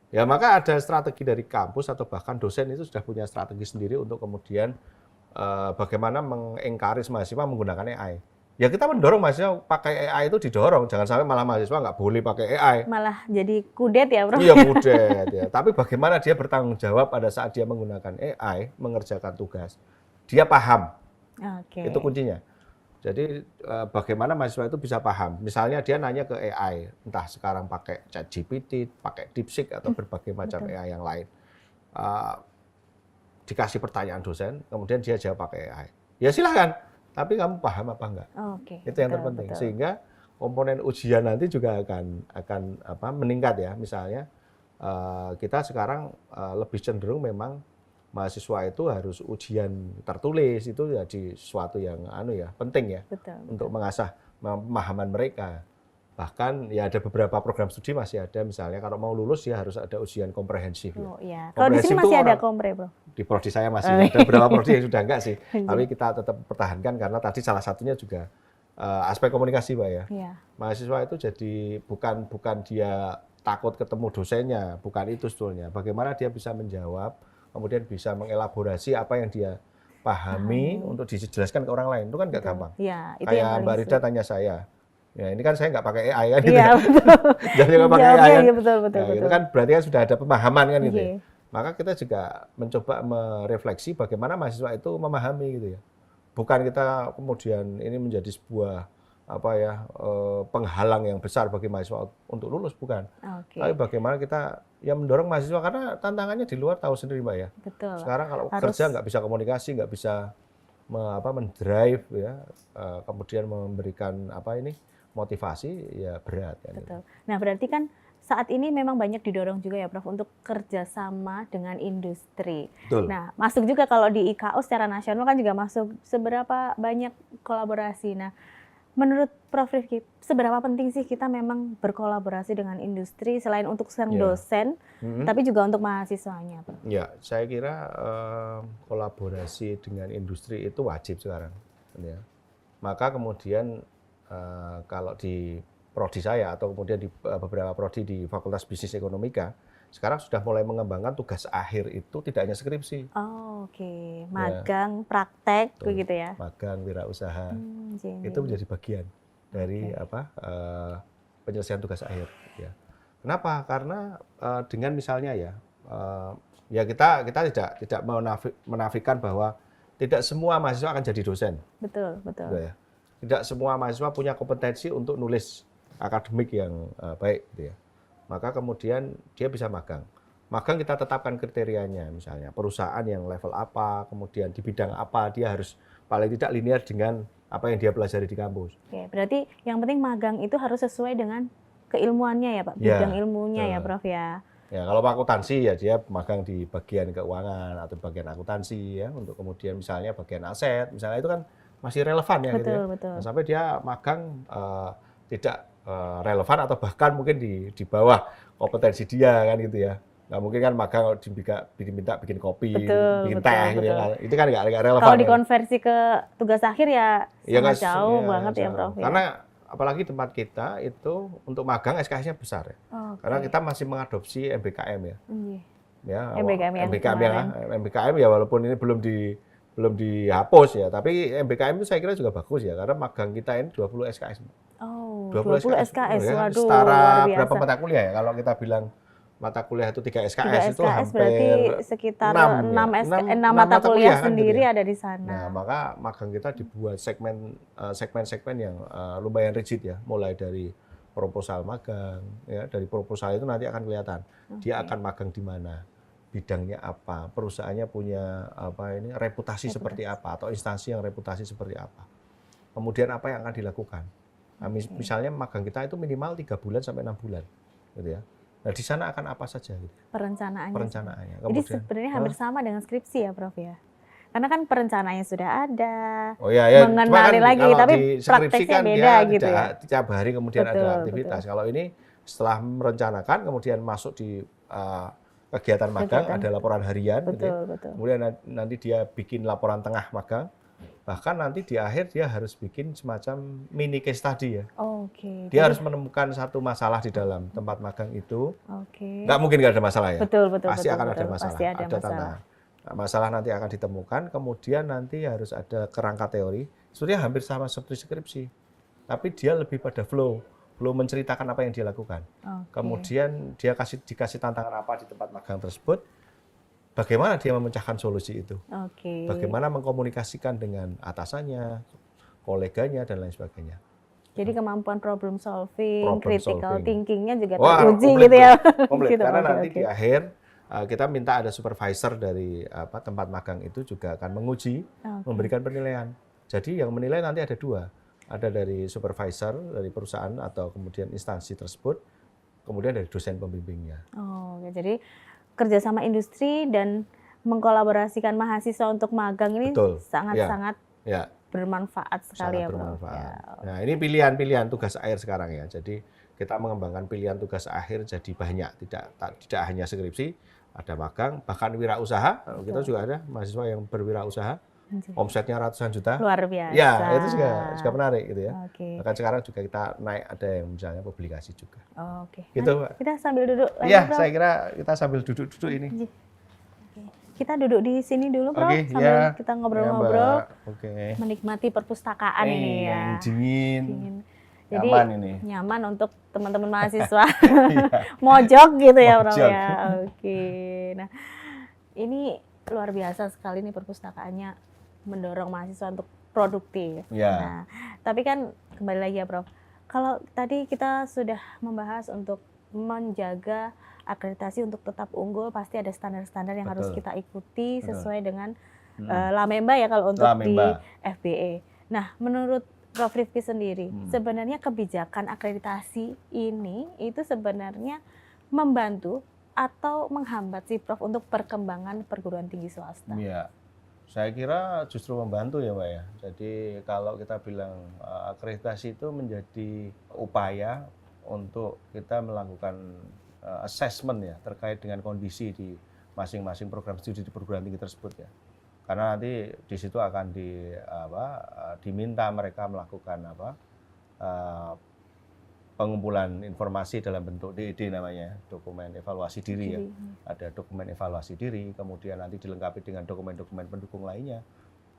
Ya maka ada strategi dari kampus atau bahkan dosen itu sudah punya strategi sendiri untuk kemudian bagaimana mengencourage mahasiswa menggunakan AI. Ya kita mendorong mahasiswa pakai AI itu didorong, jangan sampai malah mahasiswa nggak boleh pakai AI. Malah jadi kudet ya, Prof? Iya kudet ya. Tapi bagaimana dia bertanggung jawab pada saat dia menggunakan AI mengerjakan tugas. Dia paham, itu kuncinya. Jadi bagaimana mahasiswa itu bisa paham. Misalnya dia nanya ke AI, entah sekarang pakai ChatGPT, pakai DeepSeek atau berbagai macam AI yang lain. Dikasih pertanyaan dosen, kemudian dia jawab pakai AI. Ya silahkan, tapi kamu paham apa enggak? Itu yang terpenting. Sehingga komponen ujian nanti juga akan meningkat ya. Misalnya kita sekarang lebih cenderung memang mahasiswa itu harus ujian tertulis, itu jadi sesuatu yang penting ya. Untuk mengasah pemahaman mereka. Bahkan ya ada beberapa program studi masih ada, misalnya kalau mau lulus ya harus ada ujian komprehensif. Kalau di sini masih ada kompre, Bro? Di prodi saya masih ada beberapa prodi yang sudah enggak sih. Tapi kita tetap pertahankan karena tadi salah satunya juga aspek komunikasi, Pak ya. Mahasiswa itu jadi bukan dia takut ketemu dosennya, bukan itu sebetulnya. Bagaimana dia bisa menjawab, kemudian bisa mengelaborasi apa yang dia pahami untuk dijelaskan ke orang lain, itu kan nggak gampang. Itu kayak Mbak Rida tanya saya, ya ini kan saya nggak pakai AI kan gitu. Jadi nggak pakai AI kan. Betul. Itu kan berarti kan sudah ada pemahaman kan gitu. Maka kita juga mencoba merefleksi bagaimana mahasiswa itu memahami gitu ya. Bukan kita kemudian ini menjadi sebuah penghalang yang besar bagi mahasiswa untuk lulus, bukan. Tapi bagaimana kita mendorong mahasiswa, karena tantangannya di luar tahu sendiri, Mbak ya. Betul. Sekarang kalau kerja nggak bisa komunikasi, nggak bisa mendrive ya, kemudian memberikan motivasi, ya berat. Betul. Nah berarti kan saat ini memang banyak didorong juga ya, Prof, untuk kerjasama dengan industri. Betul. Nah masuk juga kalau di IKU secara nasional kan juga masuk seberapa banyak kolaborasi. Nah menurut Prof Rifki, seberapa penting sih kita memang berkolaborasi dengan industri selain untuk sang dosen, tapi juga untuk mahasiswanya, Prof? Ya, saya kira kolaborasi dengan industri itu wajib sekarang. Ya. Maka kemudian kalau di prodi saya atau kemudian di beberapa prodi di Fakultas Bisnis Ekonomika, sekarang sudah mulai mengembangkan tugas akhir itu tidak hanya skripsi. Oh, oke. Magang, praktek, Betul. begitu ya? Magang, wirausaha, itu Jadi. menjadi bagian dari penyelesaian tugas akhir. Ya. Kenapa? Karena dengan misalnya ya kita tidak menafikan bahwa tidak semua mahasiswa akan jadi dosen. Betul. Gitu ya. Tidak semua mahasiswa punya kompetensi untuk nulis akademik yang baik, gitu ya. Maka kemudian dia bisa magang. Magang kita tetapkan kriterianya, misalnya perusahaan yang level apa, kemudian di bidang apa, dia harus paling tidak linear dengan apa yang dia pelajari di kampus. Oke, berarti yang penting magang itu harus sesuai dengan keilmuannya ya Pak, bidang ilmunya ya Prof ya. Ya, kalau akuntansi ya dia magang di bagian keuangan atau bagian akuntansi ya, untuk kemudian misalnya bagian aset, misalnya itu kan masih relevan ya, gitu ya. Betul. Nah, sampai dia magang tidak relevan atau bahkan mungkin di bawah kompetensi dia kan, gitu ya. Nggak mungkin kan magang diminta bikin kopi, bikin teh gitu ya. Itu kan nggak relevan. Kalau dikonversi ke tugas akhir ya sangat ya, jauh banget ya Prof. Karena apalagi tempat kita itu untuk magang SKS-nya besar ya. Karena kita masih mengadopsi MBKM ya. Ya, MBKM ya, walaupun ini belum dihapus ya, tapi MBKM itu saya kira juga bagus ya, karena magang kita ini 20 SKS. Oh, 20 SKS, ya, waduh, setara luar biasa. Berapa mata kuliah ya? Kalau kita bilang mata kuliah itu 3 SKS, itu hampir berarti sekitar 6 mata kuliah sendiri kan, ada di sana. Nah, maka magang kita dibuat segmen-segmen yang lumayan rigid ya, mulai dari proposal magang ya, dari proposal itu nanti akan kelihatan dia akan magang di mana, bidangnya apa, perusahaannya punya reputasi seperti apa, atau instansi yang reputasi seperti apa, kemudian apa yang akan dilakukan. Nah, misalnya magang kita itu minimal 3 bulan sampai 6 bulan gitu ya. Nah, di sana akan apa saja gitu. Perencanaannya. Jadi sebenarnya hampir sama dengan skripsi ya Prof ya. Karena kan perencanaannya sudah ada. Mengenali lagi, tapi prakteknya kan beda gitu ya. Tiap hari kemudian ada aktivitas. Kalau ini setelah merencanakan kemudian masuk di kegiatan magang, ada laporan harian gitu ya. Kemudian nanti dia bikin laporan tengah magang. Bahkan nanti di akhir dia harus bikin semacam mini case study ya. Dia harus menemukan satu masalah di dalam tempat magang itu. Nggak mungkin nggak ada masalah ya. Pasti akan ada masalah. Ada tantangan. Nah, masalah nanti akan ditemukan, kemudian nanti harus ada kerangka teori. Sebenarnya hampir sama seperti skripsi, tapi dia lebih pada flow menceritakan apa yang dia lakukan. Kemudian dia dikasih tantangan apa di tempat magang tersebut. Bagaimana dia memecahkan solusi itu? Bagaimana mengkomunikasikan dengan atasannya, koleganya, dan lain sebagainya. Jadi kemampuan problem solving, critical thinking-nya juga teruji komplit, gitu ya. Komplit. Gitu, karena nanti di akhir kita minta ada supervisor dari tempat magang itu juga akan menguji, memberikan penilaian. Jadi yang menilai nanti ada 2. Ada dari supervisor dari perusahaan atau kemudian instansi tersebut, kemudian dari dosen pembimbingnya. Jadi kerjasama industri dan mengkolaborasikan mahasiswa untuk magang ini sangat-sangat bermanfaat sekali ya Bro. Nah, ini pilihan tugas akhir sekarang ya. Jadi kita mengembangkan pilihan tugas akhir jadi banyak, tidak hanya skripsi, ada magang, bahkan wirausaha. Kita juga ada mahasiswa yang berwirausaha, omsetnya ratusan juta. Luar biasa. Ya, itu juga menarik gitu ya. Bahkan sekarang juga kita naik, ada yang misalnya publikasi juga. Gitu, Mbak. Kita sambil duduk lagi, Iya, Bro. saya kira kita sambil duduk-duduk ini. Kita duduk di sini dulu, Bro, sambil kita ngobrol-ngobrol, menikmati perpustakaan ini ya. Yang dingin. Jadi nyaman ini. Nyaman untuk teman-teman mahasiswa. Mojok gitu ya, Bro ya. Nah, ini luar biasa sekali nih perpustakaannya, mendorong mahasiswa untuk produktif. Nah, tapi kan kembali lagi ya, Prof. Kalau tadi kita sudah membahas untuk menjaga akreditasi untuk tetap unggul, pasti ada standar-standar yang harus kita ikuti sesuai dengan Lamemba ya kalau untuk di FBE. Nah, menurut Prof. Rifki sendiri, sebenarnya kebijakan akreditasi ini itu sebenarnya membantu atau menghambat sih Prof untuk perkembangan perguruan tinggi swasta? Iya, saya kira justru membantu ya Mbak ya. Jadi kalau kita bilang akreditasi itu menjadi upaya untuk kita melakukan assessment ya terkait dengan kondisi di masing-masing program studi di perguruan tinggi tersebut ya. Karena nanti di situ akan diminta mereka melakukan eh, pengumpulan informasi dalam bentuk DED namanya, dokumen evaluasi diri ya. Ada dokumen evaluasi diri, kemudian nanti dilengkapi dengan dokumen-dokumen pendukung lainnya.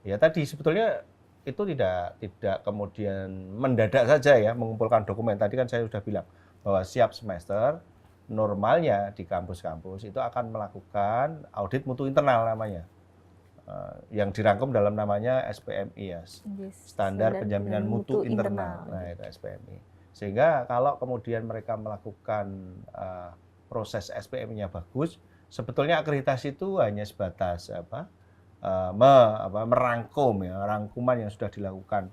Ya tadi sebetulnya itu tidak kemudian mendadak saja ya mengumpulkan dokumen. Tadi kan saya sudah bilang bahwa siap semester normalnya di kampus-kampus itu akan melakukan audit mutu internal namanya. Yang dirangkum dalam namanya SPMI ya, Standar Penjaminan Mutu Internal. Nah, itu SPMI. Sehingga kalau kemudian mereka melakukan proses SPM-nya bagus, sebetulnya akreditasi itu hanya sebatas merangkum ya, rangkuman yang sudah dilakukan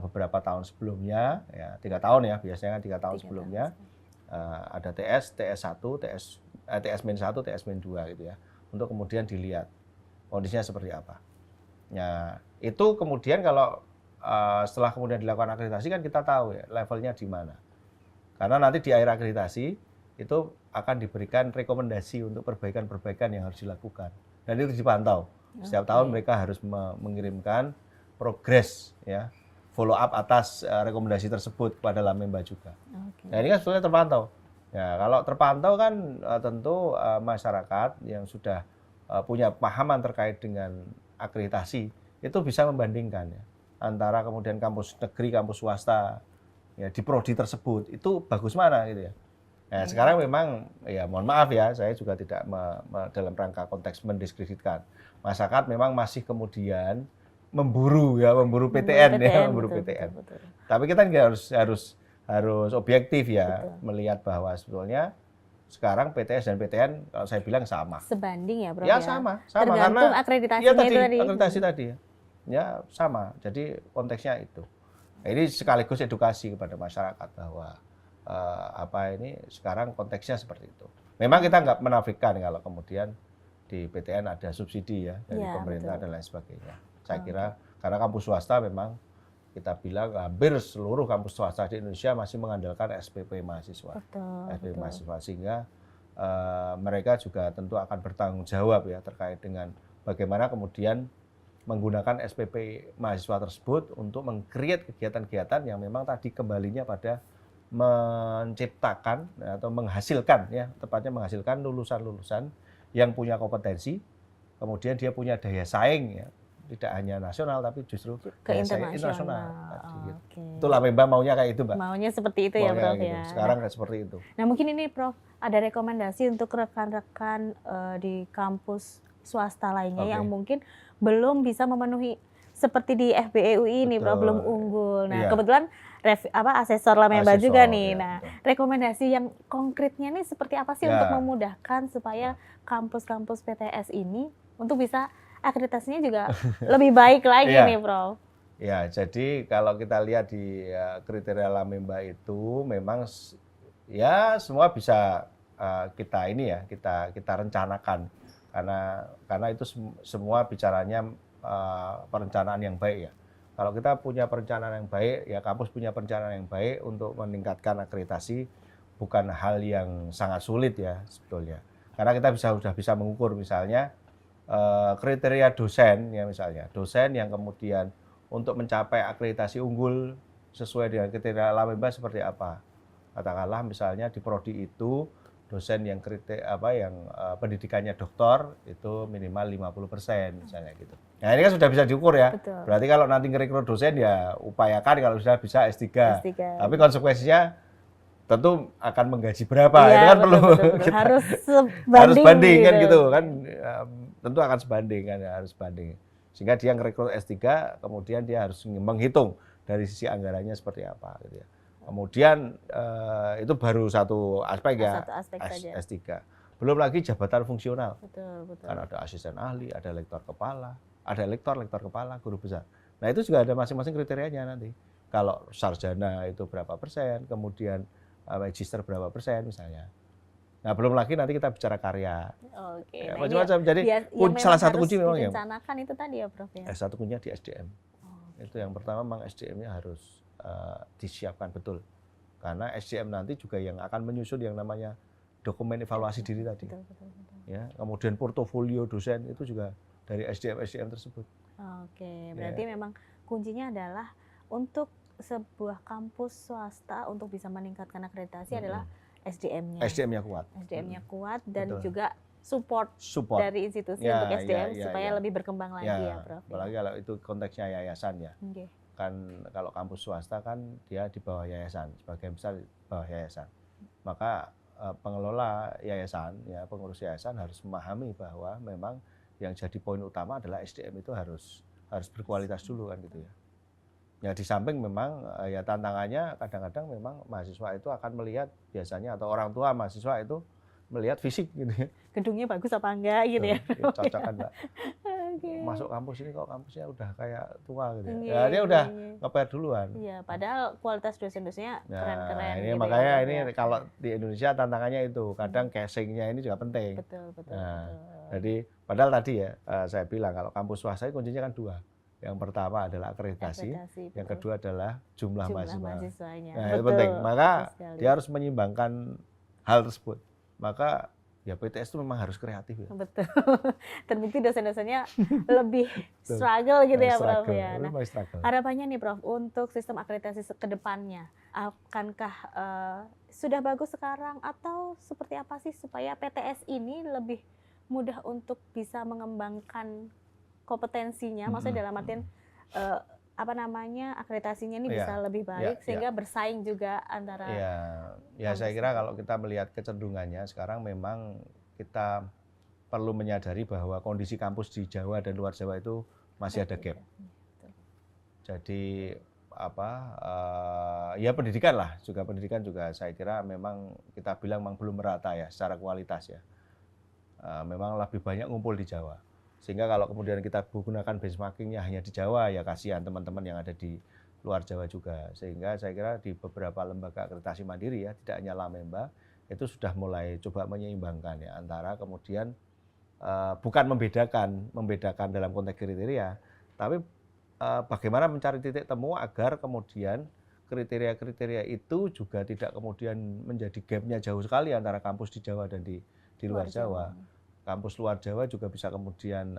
beberapa tahun sebelumnya, ya 3 tahun ya, biasanya kan 3 tahun sebelumnya. Ada TS, TS1, TS-1, TS-2 gitu ya, untuk kemudian dilihat kondisinya seperti apa. Ya, itu kemudian kalau setelah kemudian dilakukan akreditasi kan kita tahu ya levelnya di mana. Karena nanti di akhir akreditasi itu akan diberikan rekomendasi untuk perbaikan-perbaikan yang harus dilakukan. Dan itu dipantau. Setiap tahun mereka harus mengirimkan progres ya, follow up atas rekomendasi tersebut kepada Lamemba juga. Nah, ini kan sebetulnya terpantau. Ya, kalau terpantau kan tentu masyarakat yang sudah punya pahaman terkait dengan akreditasi itu bisa membandingkan ya, antara kemudian kampus negeri, kampus swasta ya di prodi tersebut itu bagus mana gitu ya. Nah, sekarang memang ya mohon maaf ya, saya juga tidak dalam rangka konteks mendiskreditkan. Masyarakat memang masih kemudian memburu PTN ya, memburu PTN. Betul. Tapi kita harus objektif ya, melihat bahwa sebetulnya sekarang PTS dan PTN kalau saya bilang sama. Sebanding ya, Prof? Ya sama tergantung karena akreditasinya itu tadi. Akreditasi tadi ya sama. Jadi konteksnya itu. Nah, ini sekaligus edukasi kepada masyarakat bahwa sekarang konteksnya seperti itu. Memang kita nggak menafikan kalau kemudian di PTN ada subsidi ya dari pemerintah dan lain sebagainya. Saya kira karena kampus swasta memang kita bilang hampir seluruh kampus swasta di Indonesia masih mengandalkan SPP mahasiswa. SPP mahasiswa, sehingga mereka juga tentu akan bertanggung jawab ya terkait dengan bagaimana kemudian menggunakan SPP mahasiswa tersebut untuk meng-create kegiatan-kegiatan yang memang tadi kembalinya pada menciptakan atau menghasilkan ya, tepatnya menghasilkan lulusan-lulusan yang punya kompetensi, kemudian dia punya daya saing ya, tidak hanya nasional tapi justru ke internasional. Itu Lamemba maunya kayak itu, Mbak. Maunya seperti itu ya, Prof gitu. Ya. Sekarang kayak seperti itu. Nah, mungkin ini Prof ada rekomendasi untuk rekan-rekan di kampus swasta lainnya yang mungkin belum bisa memenuhi seperti di FBE UI ini, Prof, belum unggul. Nah, kebetulan asesor Lamemba juga nih. Ya, nah, rekomendasi yang konkretnya nih seperti apa sih untuk memudahkan supaya kampus-kampus PTS ini untuk bisa akreditasinya juga lebih baik lagi nih, Prof. Ya, jadi kalau kita lihat di kriteria Lamemba itu memang ya semua bisa kita rencanakan karena itu semua bicaranya perencanaan yang baik ya. Kalau kita punya perencanaan yang baik, ya kampus punya perencanaan yang baik untuk meningkatkan akreditasi bukan hal yang sangat sulit ya sebetulnya. Karena kita sudah bisa mengukur misalnya kriteria dosen ya, misalnya dosen yang kemudian untuk mencapai akreditasi unggul sesuai dengan kriteria Lamemba seperti apa. Katakanlah misalnya di prodi itu dosen yang pendidikannya doktor itu minimal 50% misalnya gitu. Nah, ini kan sudah bisa diukur ya. Betul. Berarti kalau nanti ngerekrut dosen ya upayakan kalau sudah bisa S3. Tapi konsekuensinya tentu akan menggaji berapa, ya, itu kan betul. Harus banding kan gitu kan, tentu akan sebanding kan, harus banding. Sehingga dia ngerekrut S3 kemudian dia harus menghitung dari sisi anggarannya seperti apa gitu ya. Kemudian itu baru satu aspek ya, S3. Belum lagi jabatan fungsional. Betul. Kan ada asisten ahli, ada lektor kepala, ada lektor kepala, guru besar. Nah, itu juga ada masing-masing kriterianya nanti. Kalau sarjana itu berapa persen, kemudian magister berapa persen misalnya. Nah, belum lagi nanti kita bicara karya. Ya, nah, macam-macam. Jadi salah satu kunci memang ya. Direncanakan itu tadi ya, Prof ya. Satu kuncinya di SDM. Itu yang pertama memang SDM-nya harus disiapkan betul. Karena SDM nanti juga yang akan menyusun yang namanya dokumen evaluasi diri tadi. Betul. Ya, kemudian portofolio dosen itu juga dari SDM tersebut. Berarti memang kuncinya adalah untuk sebuah kampus swasta untuk bisa meningkatkan akreditasi adalah SDM-nya. SDM-nya kuat. SDM-nya kuat dan Betul. juga support dari institusi untuk SDM supaya lebih berkembang lagi ya, Prof. Apalagi kalau itu konteksnya yayasan ya. Okay. Kan kalau kampus swasta kan dia di bawah yayasan, sebagian besar di bawah yayasan. Maka pengelola yayasan, ya pengurus yayasan harus memahami bahwa memang yang jadi poin utama adalah SDM itu harus berkualitas dulu kan gitu ya. Ya di samping memang ya tantangannya kadang-kadang memang mahasiswa itu akan melihat biasanya atau orang tua mahasiswa itu melihat fisik gitu ya. Gedungnya bagus apa enggak gitu ya. Cocok kan Mbak. Okay. Masuk kampus ini kok kampusnya udah kayak tua gitu ya. Dia udah nge-PR duluan. Iya, padahal kualitas dosen-dosennya keren-keren. Ini gitu makanya ya, ini kalau di Indonesia tantangannya itu kadang casingnya ini juga penting. Betul. Jadi padahal tadi ya saya bilang kalau kampus swasta kuncinya kan dua. Yang pertama adalah akreditasi, yang kedua adalah jumlah mahasiswanya. Nah, itu penting. Maka dia harus menyimbangkan hal tersebut. Maka ya PTS itu memang harus kreatif ya. Betul. Terbukti dosen-dosennya lebih struggle gitu ya, Prof ya. Nah, harapannya nih Prof untuk sistem akreditasi ke depannya, akankah sudah bagus sekarang atau seperti apa sih supaya PTS ini lebih mudah untuk bisa mengembangkan kompetensinya, maksudnya dalam artian akreditasinya ini bisa lebih baik sehingga bersaing juga antara. Ya saya kira kalau kita melihat kecenderungannya sekarang memang kita perlu menyadari bahwa kondisi kampus di Jawa dan luar Jawa itu masih ada gap. Jadi ya pendidikan juga saya kira memang kita bilang memang belum merata ya secara kualitas ya. Memang lebih banyak ngumpul di Jawa. Sehingga kalau kemudian kita gunakan benchmarkingnya hanya di Jawa, ya kasihan teman-teman yang ada di luar Jawa juga. Sehingga saya kira di beberapa lembaga akreditasi mandiri ya, tidak hanya Lamemba, itu sudah mulai coba menyeimbangkan ya antara kemudian bukan membedakan dalam konteks kriteria, tapi bagaimana mencari titik temu agar kemudian kriteria-kriteria itu juga tidak kemudian menjadi gapnya jauh sekali antara kampus di Jawa dan di luar Jawa. Kampus luar Jawa juga bisa kemudian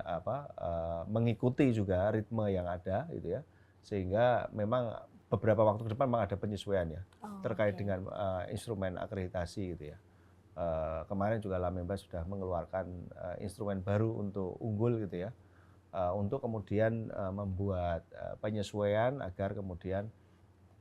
mengikuti juga ritme yang ada gitu ya, sehingga memang beberapa waktu ke depan memang ada penyesuaian ya terkait dengan instrumen akreditasi gitu ya. Kemarin juga Lamemba sudah mengeluarkan instrumen baru untuk unggul gitu ya, untuk kemudian membuat penyesuaian agar kemudian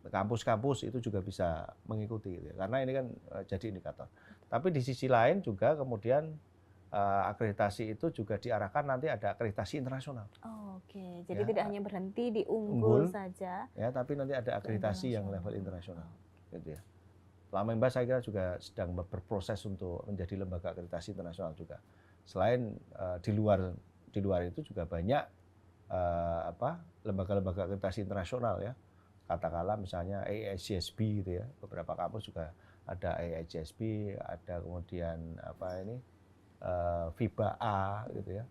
kampus-kampus itu juga bisa mengikuti gitu ya. Karena ini kan jadi indikator. Tapi di sisi lain juga kemudian akreditasi itu juga diarahkan nanti ada akreditasi internasional. Oke, jadi tidak hanya berhenti di unggul saja. Ya, tapi nanti ada akreditasi yang level internasional, gitu ya. Lamemba saya kira juga sedang berproses untuk menjadi lembaga akreditasi internasional juga. Selain di luar itu juga banyak lembaga-lembaga akreditasi internasional ya. Katakanlah misalnya AIGSB gitu ya. Beberapa kampus juga ada AIGSB, ada kemudian FIBA A gitu ya,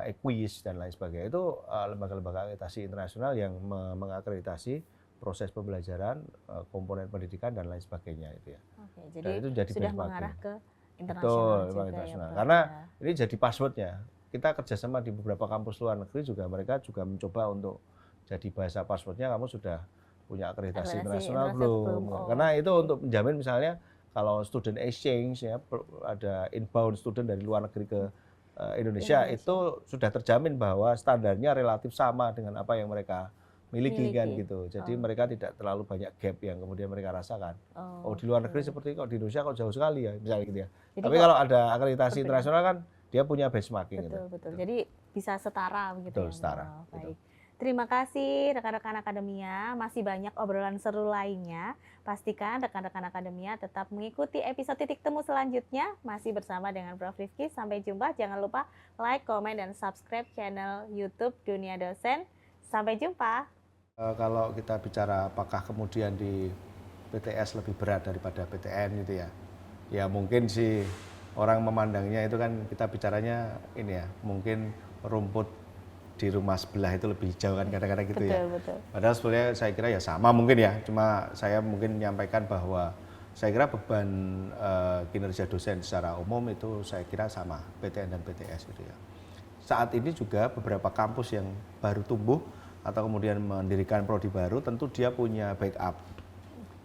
Equis dan lain sebagainya. Itu lembaga-lembaga akreditasi internasional yang mengakreditasi proses pembelajaran, komponen pendidikan dan lain sebagainya itu ya. Oke, jadi itu jadi sudah mengarah ke internasional. Betul, juga internasional. Ya, karena ini jadi passwordnya. Kita kerjasama di beberapa kampus luar negeri juga mereka juga mencoba untuk jadi bahasa passwordnya kamu sudah punya akreditasi internasional belum? Karena itu untuk menjamin misalnya kalau student exchange ya ada inbound student dari luar negeri ke Indonesia itu sudah terjamin bahwa standarnya relatif sama dengan apa yang mereka miliki kan gitu. Jadi mereka tidak terlalu banyak gap yang kemudian mereka rasakan. Di luar negeri seperti kok di Indonesia kok jauh sekali ya misalnya gitu ya. Jadi tapi kalau ada akreditasi internasional kan dia punya benchmarking gitu. Betul. Jadi bisa setara begitu. Betul, setara. Baik. Terima kasih rekan-rekan akademia, masih banyak obrolan seru lainnya. Pastikan rekan-rekan akademia tetap mengikuti episode Titik Temu selanjutnya, masih bersama dengan Prof Rifki. Sampai jumpa, jangan lupa like, komen, dan subscribe channel YouTube Dunia Dosen. Sampai jumpa. Kalau kita bicara apakah kemudian di PTS lebih berat daripada PTN gitu ya, ya mungkin sih orang memandangnya itu kan kita bicaranya ini ya, mungkin rumput di rumah sebelah itu lebih jauh kan kadang-kadang gitu ya. Betul. Padahal sebenarnya saya kira ya sama mungkin ya, cuma saya mungkin menyampaikan bahwa saya kira beban kinerja dosen secara umum itu saya kira sama PTN dan PTS gitu ya. Saat ini juga beberapa kampus yang baru tumbuh atau kemudian mendirikan prodi baru, tentu dia punya backup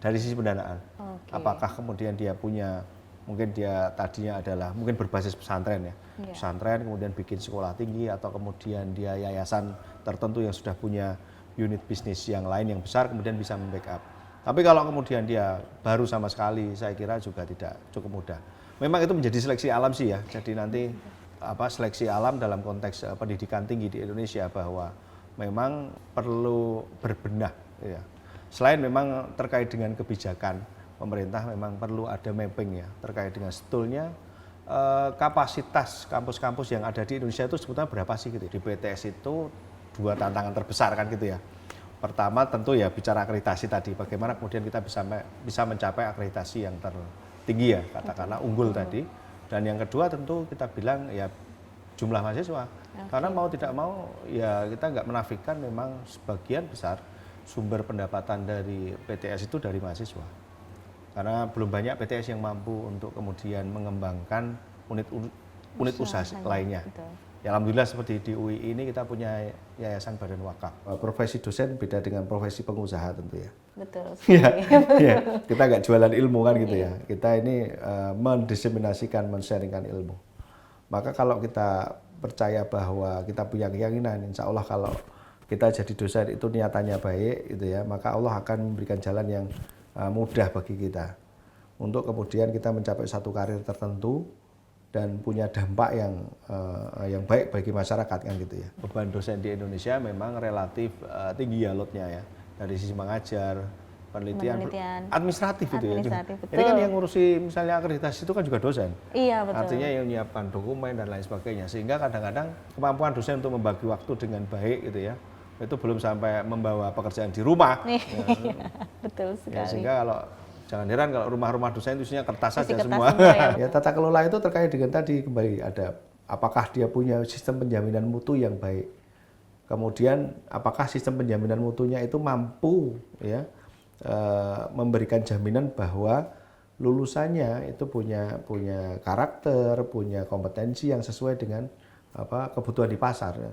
dari sisi pendanaan. Oke. Apakah kemudian dia punya, mungkin dia tadinya adalah mungkin berbasis pesantren ya, pesantren kemudian bikin sekolah tinggi, atau kemudian dia yayasan tertentu yang sudah punya unit bisnis yang lain yang besar, kemudian bisa membackup. Tapi kalau kemudian dia baru sama sekali, saya kira juga tidak cukup mudah. Memang itu menjadi seleksi alam sih ya, jadi nanti seleksi alam dalam konteks pendidikan tinggi di Indonesia, bahwa memang perlu berbenah ya. Selain memang terkait dengan kebijakan pemerintah, memang perlu ada mapping ya terkait dengan sebetulnya kapasitas kampus-kampus yang ada di Indonesia itu sebetulnya berapa sih gitu. Di PTS itu 2 tantangan terbesar kan gitu ya. Pertama tentu ya bicara akreditasi tadi, bagaimana kemudian kita bisa mencapai akreditasi yang tertinggi ya, katakanlah unggul tadi. Dan yang kedua tentu kita bilang ya jumlah mahasiswa. Karena mau tidak mau ya kita nggak menafikan memang sebagian besar sumber pendapatan dari PTS itu dari mahasiswa. Karena belum banyak PTS yang mampu untuk kemudian mengembangkan unit usaha lainnya. Betul. Ya, alhamdulillah seperti di UI ini kita punya yayasan badan wakaf. Profesi dosen beda dengan profesi pengusaha tentu ya. Betul. Ya, kita nggak jualan ilmu kan gitu ya. Kita ini mendiseminasikan, men-sharingkan ilmu. Maka kalau kita percaya bahwa kita punya keyakinan, insya Allah kalau kita jadi dosen itu niatannya baik, gitu ya, maka Allah akan memberikan jalan yang mudah bagi kita untuk kemudian kita mencapai satu karir tertentu dan punya dampak yang baik bagi masyarakat kan gitu ya. Beban dosen di Indonesia memang relatif tinggi ya loadnya ya, dari sisi mengajar, penelitian. Administratif itu ya. Betul. Ini kan yang ngurusi misalnya akreditasi itu kan juga dosen. Iya betul. Artinya yang menyiapkan dokumen dan lain sebagainya, sehingga kadang-kadang kemampuan dosen untuk membagi waktu dengan baik gitu ya, itu belum sampai membawa pekerjaan di rumah. Ya. Betul sekali. Ya, sehingga kalau jangan heran kalau rumah-rumah dosen itu isinya kertas saja semua. Ya, tata kelola itu terkait dengan tadi kembali ada apakah dia punya sistem penjaminan mutu yang baik. Kemudian apakah sistem penjaminan mutunya itu mampu ya memberikan jaminan bahwa lulusannya itu punya karakter, punya kompetensi yang sesuai dengan kebutuhan di pasar. Ya.